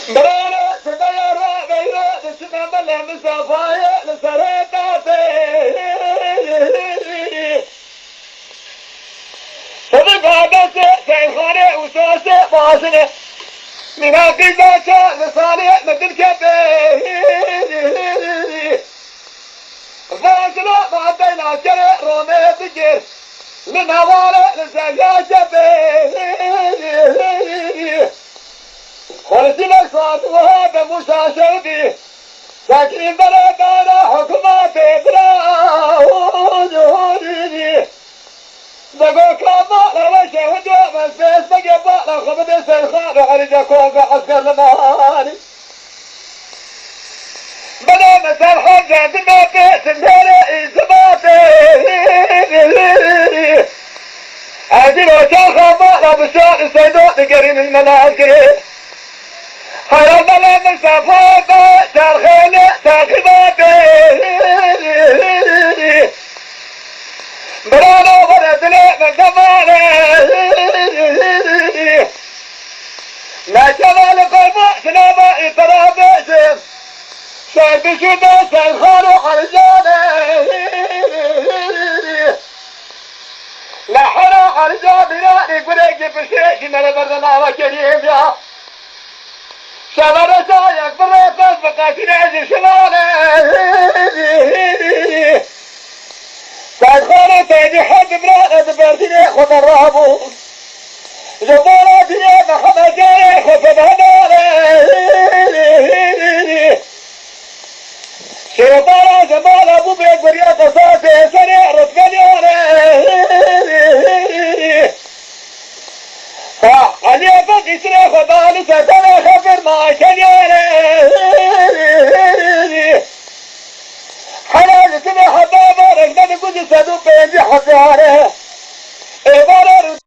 برانا سديارا بيرا دسنا ملا مصطفايا لسريتاتي صدقا بس سيخاني وسوسي باسني من عقيداتا لساني مدن كبي فاسنا بعدين عشرة رومي بجير لنهوالي لسجاشة بي خلصنا صوت وهذا مساسودي ساكنين بلدنا حكوماتي براودي دقوا كلامنا لوجه ودوا بس بقبنا خبز سيخان على جاكوك عسكر المهاني بلا مثل حاجة دماتي سندري إزماتي عزيز وجاء خمانا بشان السيدات قرين المناقري حرام بلا مصطفى شرخيني ساقباتي برانا وردلي من كمالي لا شمال قلبه سلامة إطرابيشم شايف شده سيخانو حرجاني لا حرا حرجاني راني قريقي بشيكي نالي بردنا وكريم يا شمال شايك بريقص بقاتل عزي شمالي سيخانو تيجي حد برانا دبرتني خد الرابو جبالاتي محمد جاري خد بهدالي شيطانا جمال ابو بيك بريا قصاصي سريع رتقليوني علي فقي سريخ وبالي ستنا خفر ما كليوني حلال سمي حبابا رجل قد سدو بيجي حزاري